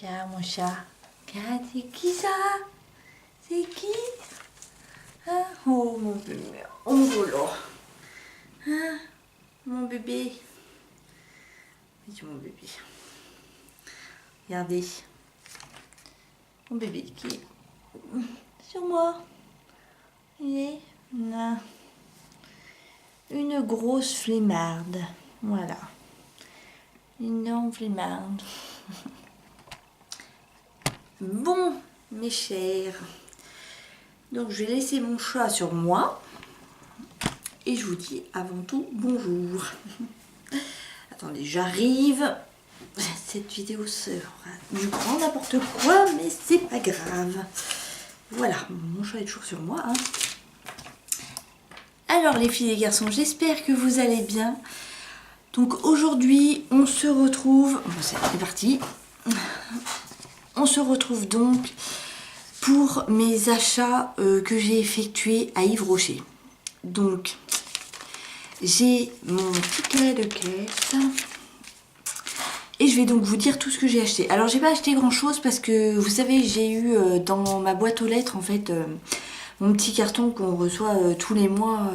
Regarde mon chat. Regarde, c'est qui ça? C'est qui? Hein? Oh mon bébé. Oh mon golo. Hein? Mon bébé. C'est mon bébé. Regardez. Mon bébé qui est sur moi. Il est une grosse flemmarde. Voilà. Une énorme flemmarde. Bon, mes chers. Donc, je vais laisser mon chat sur moi. Et je vous dis avant tout bonjour. Attendez, j'arrive. Cette vidéo sera du grand n'importe quoi, mais c'est pas grave. Voilà, mon chat est toujours sur moi. Hein. Alors les filles et les garçons, j'espère que vous allez bien. Donc aujourd'hui, on se retrouve... Bon, c'est parti. On se retrouve donc pour mes achats que j'ai effectués à Yves Rocher. Donc, j'ai mon ticket de caisse. Et je vais donc vous dire tout ce que j'ai acheté. Alors j'ai pas acheté grand chose parce que vous savez j'ai eu dans ma boîte aux lettres en fait mon petit carton qu'on reçoit tous les mois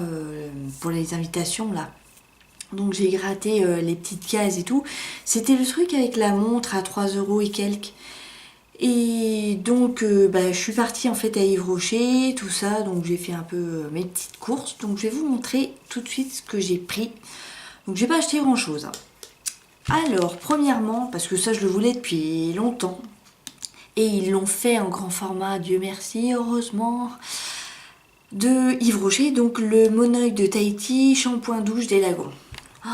pour les invitations là. Donc j'ai gratté les petites cases et tout. C'était le truc avec la montre à 3 € et quelques. Et donc je suis partie en fait à Yves Rocher, tout ça. Donc j'ai fait un peu mes petites courses. Donc je vais vous montrer tout de suite ce que j'ai pris. Donc j'ai pas acheté grand chose. Hein. Alors, premièrement, parce que ça je le voulais depuis longtemps, et ils l'ont fait en grand format, Dieu merci, heureusement, de Yves Rocher, donc le Monoeil de Tahiti, shampoing douche des lagons. Oh,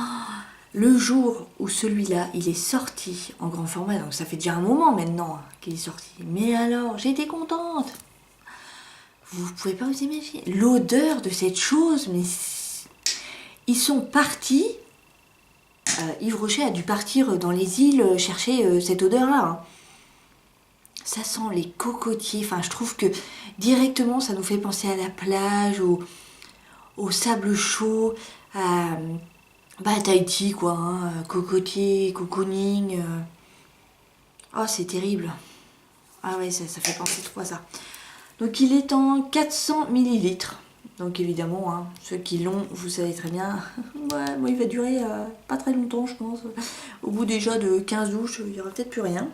le jour où celui-là, il est sorti en grand format, donc ça fait déjà un moment maintenant qu'il est sorti, mais alors, j'étais contente. Vous pouvez pas vous imaginer l'odeur de cette chose, mais ils sont partis... Yves Rocher a dû partir dans les îles chercher cette odeur-là. Hein. Ça sent les cocotiers. Enfin, je trouve que directement, ça nous fait penser à la plage, au sable chaud, à Tahiti, quoi. Hein. Cocotier, cocooning. Oh, c'est terrible. Ah ouais, ça fait penser trop à ça. Donc, il est en 400 ml. Donc évidemment, hein, ceux qui l'ont, vous savez très bien, ouais, moi il va durer pas très longtemps je pense. Au bout déjà de 15 douches, il n'y aura peut-être plus rien.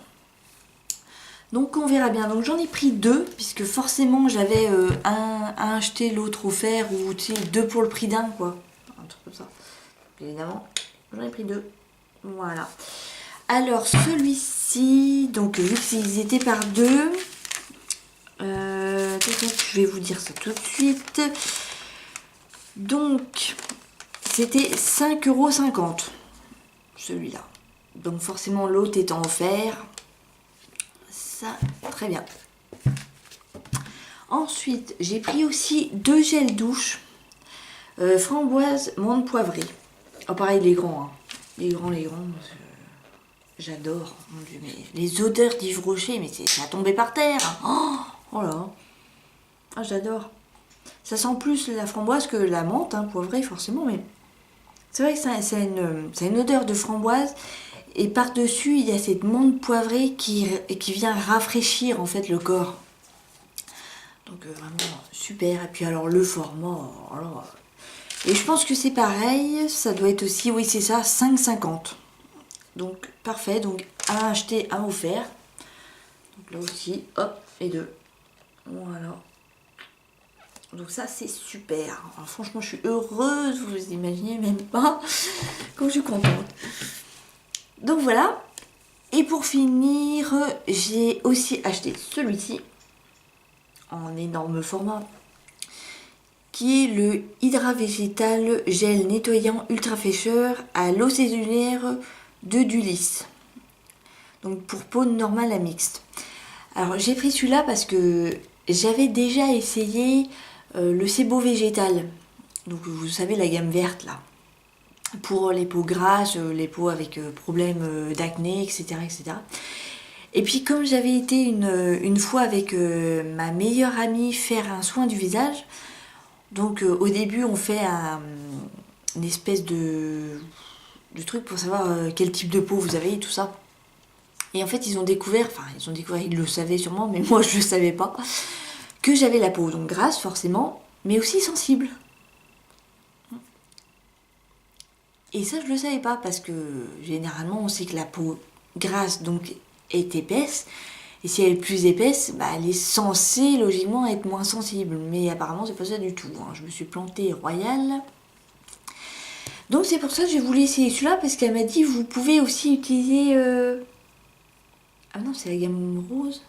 Donc on verra bien. Donc j'en ai pris deux, puisque forcément j'avais un acheté, l'autre offert, ou tu sais, deux pour le prix d'un, quoi. Un truc comme ça. Donc, évidemment, j'en ai pris deux. Voilà. Alors celui-ci, donc vu qu'ils étaient par deux... je vais vous dire ça tout de suite. Donc, c'était 5,50 € celui-là. Donc forcément l'autre étant offert. Ça, très bien. Ensuite, j'ai pris aussi deux gels douche. Framboise, menthe poivrée. Oh pareil, les grands. Hein. Les grands. J'adore. Mon Dieu, mais les odeurs d'Yves Rocher, mais ça a tombé par terre. Oh là. Ah, j'adore. Ça sent plus la framboise que la menthe, hein, poivrée forcément, mais c'est vrai que ça a une odeur de framboise. Et par-dessus, il y a cette menthe poivrée qui vient rafraîchir en fait le corps. Donc vraiment super. Et puis alors le format, alors... Et je pense que c'est pareil, ça doit être aussi, oui c'est ça, 5,50 €. Donc parfait, donc un acheté, un offert. Donc là aussi, hop, et deux. Voilà. Donc ça c'est super. Alors, franchement je suis heureuse, vous imaginez même pas comme je suis contente. Donc voilà. Et pour finir, j'ai aussi acheté celui-ci en énorme format, qui est le Hydra Végétal Gel Nettoyant Ultra Fraîcheur à l'eau cellulaire de Dulis. Donc pour peau normale à mixte. Alors j'ai pris celui-là parce que j'avais déjà essayé le Sebo Végétal. Donc vous savez la gamme verte là. Pour les peaux grasses, les peaux avec problème d'acné, etc., etc. Et puis comme j'avais été une fois avec ma meilleure amie faire un soin du visage, donc au début on fait une espèce de truc pour savoir quel type de peau vous avez et tout ça. Et en fait, ils ont découvert, ils le savaient sûrement, mais moi je le savais pas, que j'avais la peau donc grasse forcément, mais aussi sensible. Et ça, je le savais pas parce que généralement, on sait que la peau grasse donc est épaisse. Et si elle est plus épaisse, bah, elle est censée logiquement être moins sensible. Mais apparemment, c'est pas ça du tout. Hein. Je me suis plantée royale. Donc c'est pour ça que j'ai voulu essayer celui-là parce qu'elle m'a dit vous pouvez aussi utiliser. Ah non, c'est la gamme rose.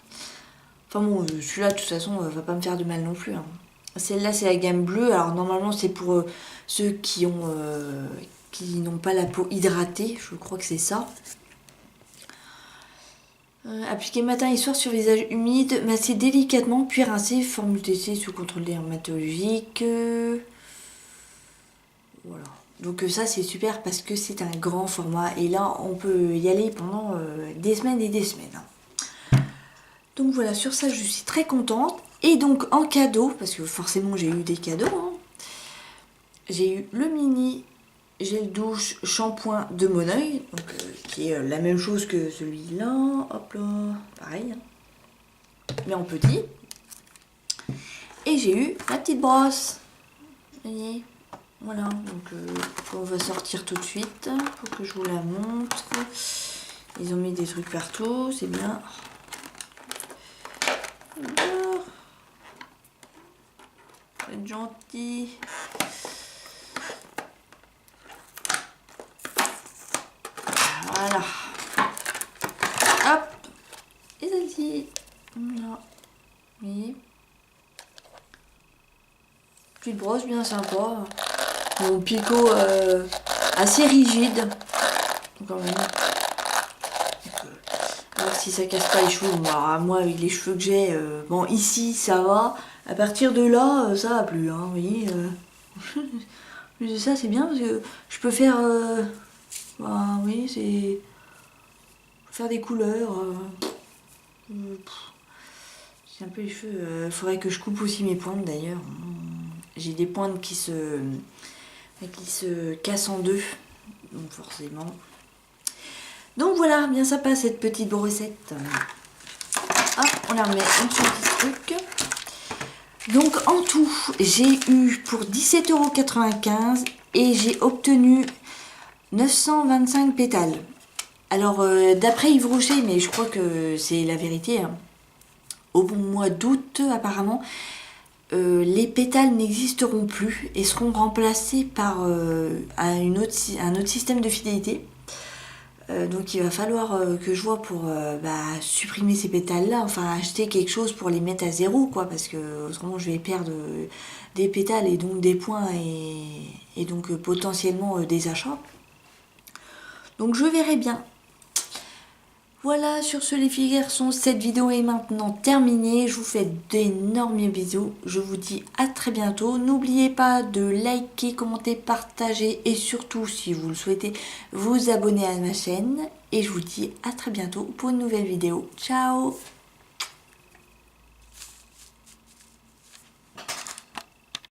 Enfin bon, celui-là de toute façon va pas me faire de mal non plus. Hein. Celle-là c'est la gamme bleue. Alors normalement c'est pour ceux qui n'ont pas la peau hydratée. Je crois que c'est ça. Appliquer matin et soir sur visage humide, masser délicatement, puis rincer, formule testée sous contrôle dermatologique. Voilà. Donc ça c'est super parce que c'est un grand format et là on peut y aller pendant des semaines et des semaines. Donc voilà, sur ça je suis très contente. Et donc en cadeau, parce que forcément j'ai eu des cadeaux, hein, j'ai eu le mini gel douche shampoing de Mon Oeil, donc, qui est la même chose que celui-là, hop là, pareil, hein, mais en petit. Et j'ai eu la petite brosse, vous voyez, voilà, donc on va sortir tout de suite pour que je vous la montre. Ils ont mis des trucs partout, c'est bien. Alors, faut être gentil. Voilà. Hop. Et celle-ci. Voilà. Vous voyez. Petite brosse bien sympa. Mon picot assez rigide. Quand même. Alors si ça casse pas les cheveux. Moi avec les cheveux que j'ai, bon ici ça va. À partir de là, ça va plus. Hein, vous voyez. Plus de ça c'est bien parce que je peux faire... bah oui, c'est faire des couleurs. J'ai un peu les cheveux. Faudrait que je coupe aussi mes pointes d'ailleurs. J'ai des pointes qui se cassent en deux. Donc forcément. Donc voilà, bien sympa cette petite brossette. Hop, on la remet en dessous du truc. Donc en tout, j'ai eu pour 17,95 € et j'ai obtenu 925 pétales. Alors d'après Yves Rocher, mais je crois que c'est la vérité, hein, au mois d'août apparemment, les pétales n'existeront plus et seront remplacés par un autre système de fidélité. Donc il va falloir que je vois pour supprimer ces pétales là, enfin acheter quelque chose pour les mettre à zéro quoi, parce que autrement je vais perdre des pétales et donc des points et donc potentiellement des achats. Donc je verrai bien. Voilà, sur ce les filles et garçons, cette vidéo est maintenant terminée. Je vous fais d'énormes bisous. Je vous dis à très bientôt. N'oubliez pas de liker, commenter, partager et surtout, si vous le souhaitez, vous abonner à ma chaîne. Et je vous dis à très bientôt pour une nouvelle vidéo. Ciao!